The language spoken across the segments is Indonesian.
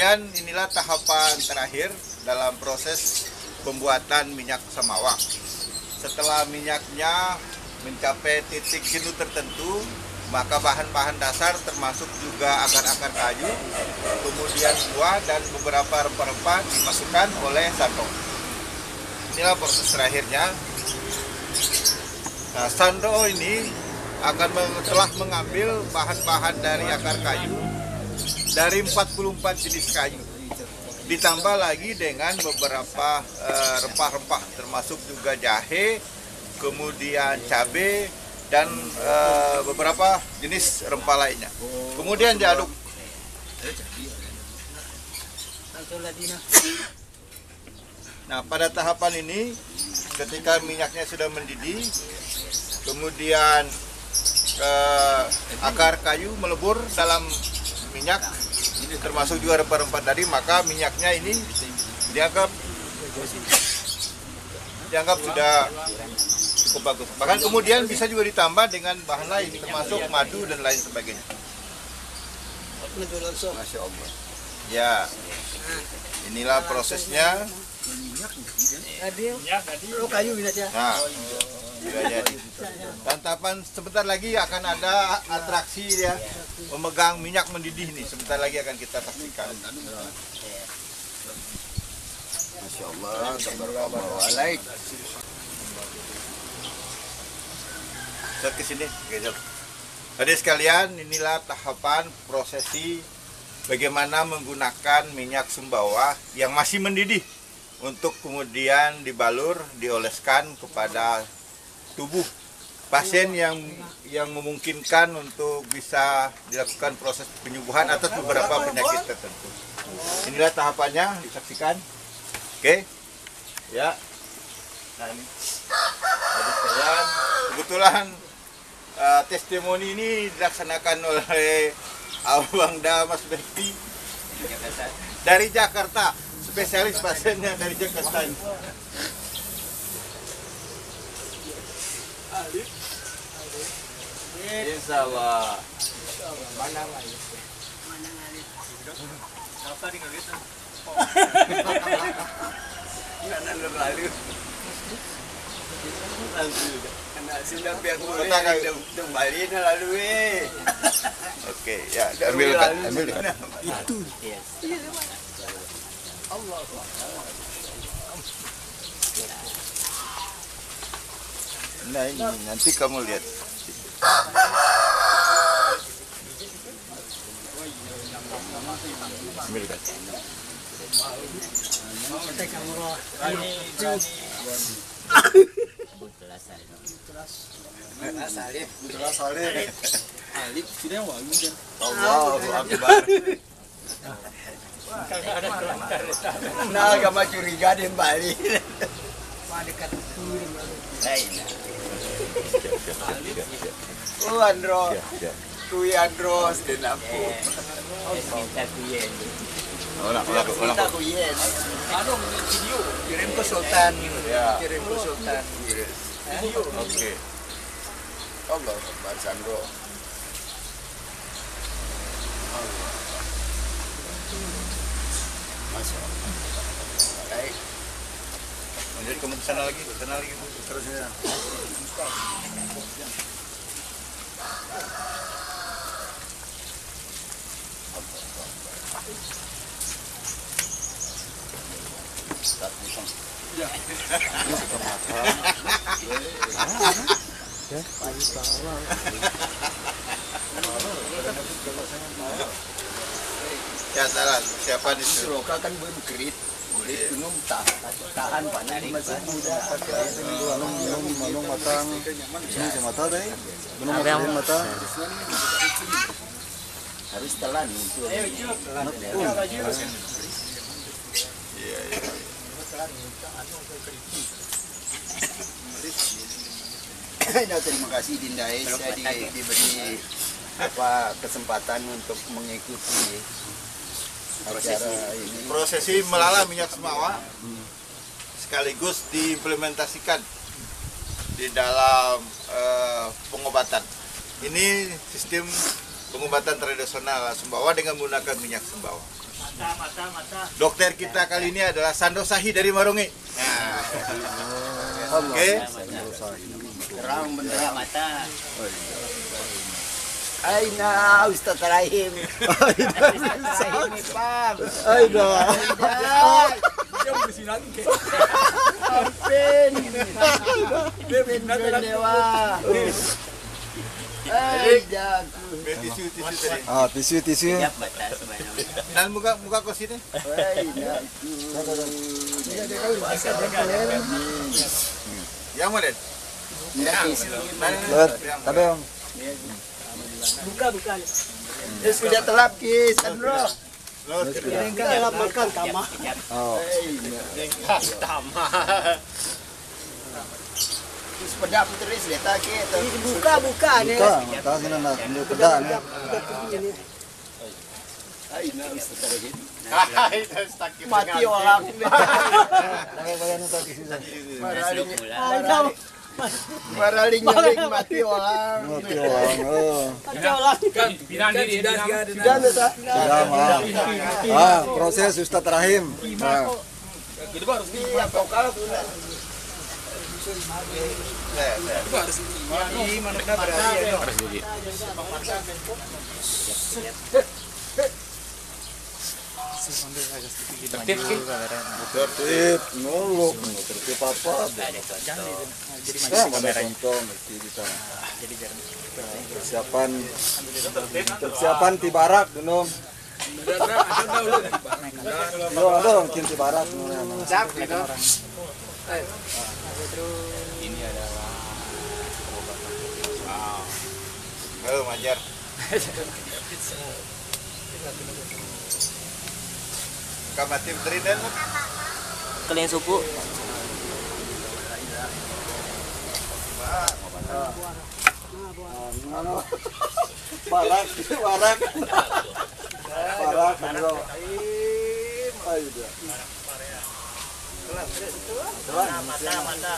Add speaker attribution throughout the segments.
Speaker 1: sekalian, inilah tahapan terakhir dalam proses pembuatan minyak samawa. Setelah minyaknya mencapai titik jenuh tertentu, maka bahan-bahan dasar termasuk juga akar-akar kayu, kemudian buah dan beberapa rempah-rempah dimasukkan oleh Sando. Inilah proses terakhirnya. Nah, Sando ini telah mengambil bahan-bahan dari akar kayu dari 44 jenis kayu, ditambah lagi dengan beberapa rempah-rempah termasuk juga jahe, kemudian cabai dan beberapa jenis rempah lainnya. Kemudian diaduk. Nah, pada tahapan ini ketika minyaknya sudah mendidih, kemudian akar kayu melebur dalam minyak, ini termasuk juga rempah-rempah tadi, maka minyaknya ini dianggap sudah cukup bagus. Bahkan kemudian bisa juga ditambah dengan bahan lain, termasuk madu dan lain sebagainya. Masya Allah. Ya, inilah prosesnya. Nah, sudah jadi. Santapan sebentar lagi akan ada atraksi ya, memegang minyak mendidih nih. Sebentar lagi akan kita saksikan. Masya Allah. Ke sini, Hadirin sekalian, inilah tahapan prosesi bagaimana menggunakan minyak sumbawa yang masih mendidih untuk kemudian dibalur, dioleskan kepada tubuh pasien yang memungkinkan untuk bisa dilakukan proses penyembuhan atas beberapa penyakit tertentu. Inilah tahapannya, disaksikan. Oke, ya. Nah, ini hadirin sekalian, kebetulan testimoni ini dilaksanakan oleh Abang Mas Bekti dari Jakarta, spesialis pasiennya dari Jakarta. Insya Allah. Mana lagi? Apa di gitu? Mana lalu? Sudah biar kembali lalu Oke, ya, ambil itu. Allah. Nah, ini nanti kamu lihat. Ambil kan. Alif sudah wangi kan. Allahu Akbar. Nah, agak curiga deh Bali. Dekat Oh Andro, kui Andro sedenaku. Minta kuyen. Minta kuyen. Anu video kirim ke Sultan. Kirim ke Sultan. Video. Oke. Allah Akbar Sandro. Masya Allah. Baik. Lanjut kamu kesana lagi, terus ya. Ya, salah. Siapa di Suroka kan belum gerit. Minum tahan panas masih muda minum matang ini mata deh minum matang harus telan itu terima kasih Dinda saya diberi kesempatan untuk mengikuti prosesi melala minyak semawa sekaligus diimplementasikan di dalam pengobatan. Ini sistem pengobatan tradisional sumbawa dengan menggunakan minyak sumbawa. Dokter kita kali ini adalah Sando Sahi dari Marongi. Nah. Oke.
Speaker 2: Terang benderang mata. Aina Ustaz Rahim. Rahim Pam.
Speaker 3: Aida.
Speaker 2: Pin Dewa. Aida.
Speaker 1: Tisu tadi.
Speaker 3: Ah, tisu.
Speaker 1: Dan muka kau sini. Yang mana?
Speaker 3: Tapi Om.
Speaker 2: Buka. Sudah telap ki, Sandro.
Speaker 4: Dalam makan tama.
Speaker 3: Oh.
Speaker 2: Terus pedap terus leta ki.
Speaker 4: Buka nih.
Speaker 3: Buka sini nak pedas ni.
Speaker 2: Aina Ustaz Rahim. Mati orang.
Speaker 3: Bagian itu tisu.
Speaker 2: Maraling mati orang.
Speaker 3: Mati orang. Oh. Sudah mah. Ah, proses Ustaz Rahim. Nah. Tertib, nolok, tertib apa? Ada contoh mesti kita. Persiapan tibarak dulu. Ada mungkin tibarak.
Speaker 1: Ini adalah halo Majar. Kamati Trinen.
Speaker 4: Kalian suku.
Speaker 3: Barak. Bro. Ayo dia.
Speaker 4: Mata.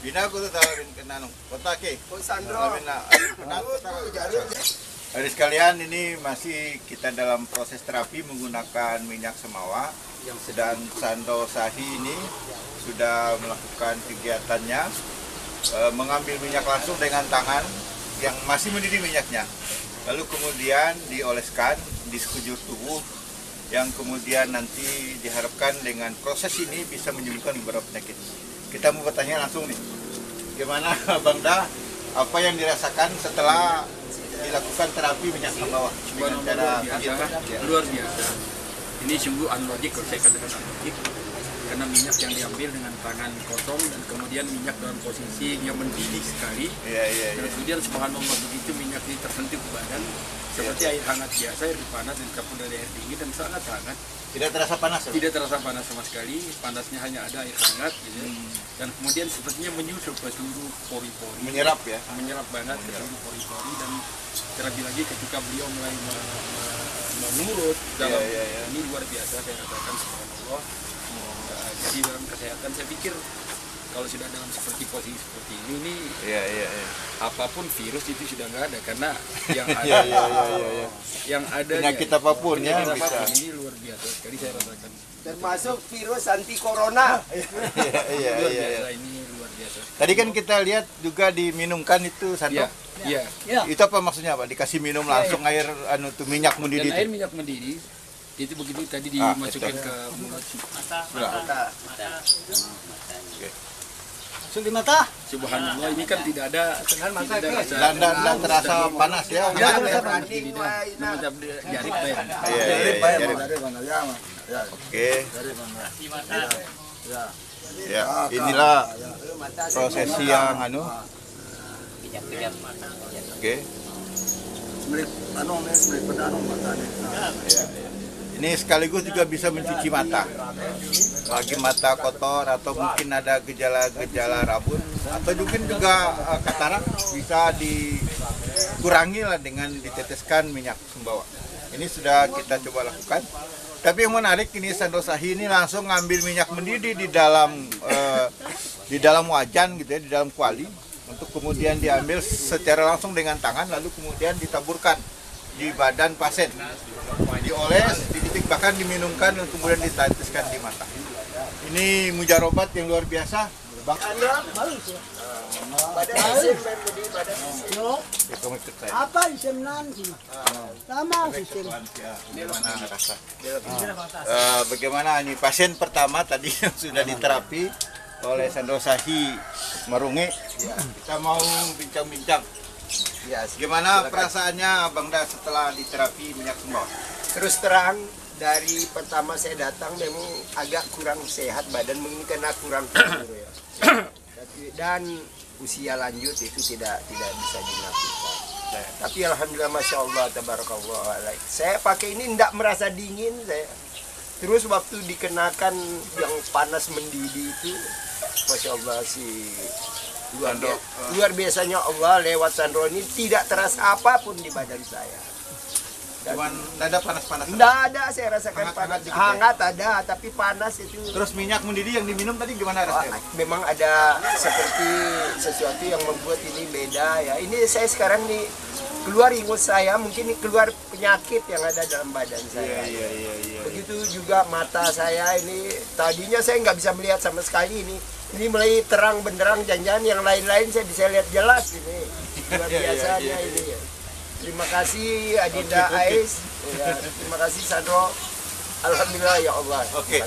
Speaker 1: Bina ko to tawagin ka nanong. Kotake.
Speaker 2: Sandro.
Speaker 1: Hari sekalian, ini masih kita dalam proses terapi menggunakan minyak semawa. Dan Sando Sahi ini sudah melakukan kegiatannya, mengambil minyak langsung dengan tangan yang masih mendidih minyaknya. Lalu kemudian dioleskan di sekujur tubuh, yang kemudian nanti diharapkan dengan proses ini bisa menyembuhkan beberapa penyakit. Kita mau bertanya langsung nih, gimana Bang Da, apa yang dirasakan setelah dilakukan terapi minyak semawa dengan cara
Speaker 5: luar biasa. Ini sungguh unlogic kalau saya katakan unlogic, karena minyak yang diambil dengan tangan kosong dan kemudian minyak dalam posisi yang mendidih sekali. Dan kemudian subhanallah begitu minyak ini tersentuh ke badan seperti air hangat biasa, air panas dicampur dari air dingin dan sangat hangat.
Speaker 1: Tidak terasa panas?
Speaker 5: Tidak terasa panas sama sekali, panasnya hanya ada air hangat gitu. Dan kemudian sepertinya menyusup ke seluruh pori-pori.
Speaker 1: Menyerap ya?
Speaker 5: Menyerap banget ke seluruh pori-pori, dan terlebih lagi ketika beliau mulai mengurut dalam ini luar biasa, saya katakan subhanallah. Jadi dalam kesehatan saya pikir kalau sudah dalam seperti posisi seperti ini apapun virus itu sudah nggak ada, karena yang ada yang ada
Speaker 1: penyakit apapun ya bisa.
Speaker 5: Ini luar biasa sekali saya rasakan.
Speaker 2: Termasuk virus anti corona.
Speaker 5: Luar biasa, ini luar biasa.
Speaker 1: Tadi kan kita lihat juga diminumkan itu Sando.
Speaker 5: Iya.
Speaker 1: Itu apa maksudnya Pak? Dikasih minum langsung air minyak mendidih.
Speaker 5: Dan air minyak mendidih itu begitu tadi dimasukkan ke mulut.
Speaker 2: Mata.
Speaker 4: Langsung di mata.
Speaker 5: Subhanallah, ini kan tidak ada rasa
Speaker 1: Dan terasa panas ya.
Speaker 5: Macam jarib baik.
Speaker 1: Oke. Ya, inilah prosesi yang Oke.
Speaker 3: Semerik pedan mata ni.
Speaker 1: Ini sekaligus juga bisa mencuci mata. Bagi mata kotor atau mungkin ada gejala-gejala rabun atau mungkin juga katarak bisa dikurangi lah dengan diteteskan minyak sumbawa. Ini sudah kita coba lakukan. Tapi yang menarik ini Sandosahi ini langsung ngambil minyak mendidih di dalam wajan gitu ya, di dalam kuali untuk kemudian diambil secara langsung dengan tangan lalu kemudian ditaburkan di badan pasien, dioles, dititik bahkan diminumkan dan kemudian diteteskan di mata. Ini mujarobat yang luar biasa. Bang,
Speaker 4: Apa isim nanti? Sama isim.
Speaker 1: Bagaimana ini pasien pertama tadi yang sudah diterapi oleh Sandosahi Marunge. Kita mau bincang-bincang.
Speaker 2: Ya,
Speaker 1: Gimana perasaannya Bang Da setelah diterapi minyak sumbawa?
Speaker 2: terus terang dari pertama saya datang memang agak kurang sehat badan mungkin karena kurang tidur ya. Dan usia lanjut itu tidak bisa dilakukan. Nah, tapi alhamdulillah masya Allah tabarakallah. Saya pakai ini tidak merasa dingin saya. Terus waktu dikenakan yang panas mendidih itu, masya Allah sih luar biasanya Allah lewat Sandro ini tidak terasa apapun di badan saya.
Speaker 1: Cuman ada panas-panas.
Speaker 2: Tidak ada, saya rasakan
Speaker 1: Hangat-hangat
Speaker 2: panas.
Speaker 1: dikit ya?
Speaker 2: Hangat ada, tapi panas itu.
Speaker 1: Terus minyak mendidih yang diminum tadi gimana rasanya?
Speaker 2: Memang ada seperti sesuatu yang membuat ini beda ya. Ini saya sekarang nih keluar ingus saya, mungkin ini keluar penyakit yang ada dalam badan saya.
Speaker 1: Iya.
Speaker 2: Begitu juga mata saya ini, tadinya saya nggak bisa melihat sama sekali ini. Ini mulai terang benderang, jangan-jangan yang lain-lain saya bisa lihat jelas ini. Luar biasanya ini ya. Terima kasih Adinda Ais, ya, terima kasih Sandro. Alhamdulillah ya Allah.
Speaker 1: Oke.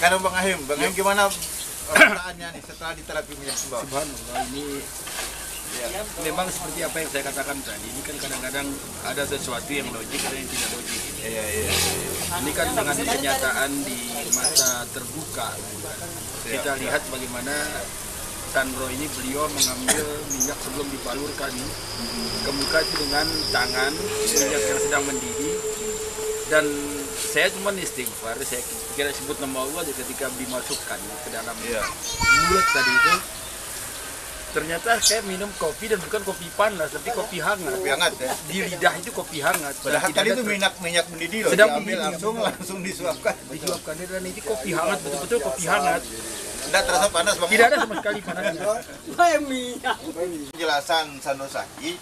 Speaker 1: Karena Bang Ahim gimana perasaannya nih setelah diterapi minyak sumbawa?
Speaker 5: Subhanallah, ini memang seperti apa yang saya katakan tadi. Ini kan kadang-kadang ada sesuatu yang logik dan yang tidak logik.
Speaker 1: Iya.
Speaker 5: Ini kan dengan kenyataan di mata terbuka. Kita lihat bagaimana Sandro ini beliau mengambil minyak sebelum dibalurkan ke muka itu dengan tangan, minyak yang sedang mendidih, dan saya cuma istighfar, saya kira sebut nama Allah ketika dimasukkan ke dalam mulut tadi itu. Ternyata saya minum kopi dan bukan kopi panas, tapi kopi hangat.
Speaker 1: Kopi hangat ya.
Speaker 5: Di lidah itu kopi hangat.
Speaker 1: Padahal tadi itu minyak mendidih loh,
Speaker 5: sedang
Speaker 1: diambil
Speaker 5: mendidih.
Speaker 1: langsung disuapkan.
Speaker 5: Disuapkan dan ini kopi hangat, betul-betul kopi hangat.
Speaker 1: Tidak terasa panas Bang.
Speaker 5: Tidak ada sama sekali panasnya.
Speaker 4: Minyak.
Speaker 1: Penjelasan Sandosahi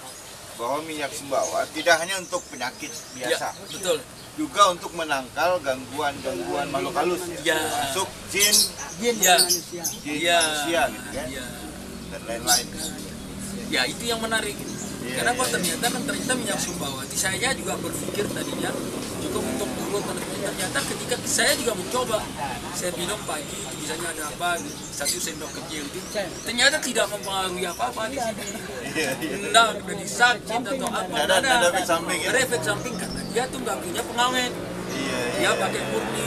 Speaker 1: bahwa minyak sumbawa tidak hanya untuk penyakit biasa,
Speaker 5: Betul.
Speaker 1: juga untuk menangkal gangguan makhluk halus ya.
Speaker 5: Ya.
Speaker 1: Masuk jin
Speaker 5: Ya.
Speaker 4: Manusia.
Speaker 1: manusia gitu kan.
Speaker 5: Ya.
Speaker 1: Dan lain-lain.
Speaker 5: Ya itu yang menarik. Kenapa ternyata minyak sumbawa. Saya juga berpikir tadinya cukup untuk mulut, ternyata ketika saya juga mencoba, saya minum pagi misalnya ada apa, 1 sendok kecil itu, ternyata tidak mempengaruhi apa-apa di sini. Tidak menjadi sakit atau apa,
Speaker 1: Ada efek samping ya.
Speaker 5: Ada efek samping karena dia tuh nggak punya pengawet.
Speaker 1: Iya.
Speaker 5: Dia pakai murni.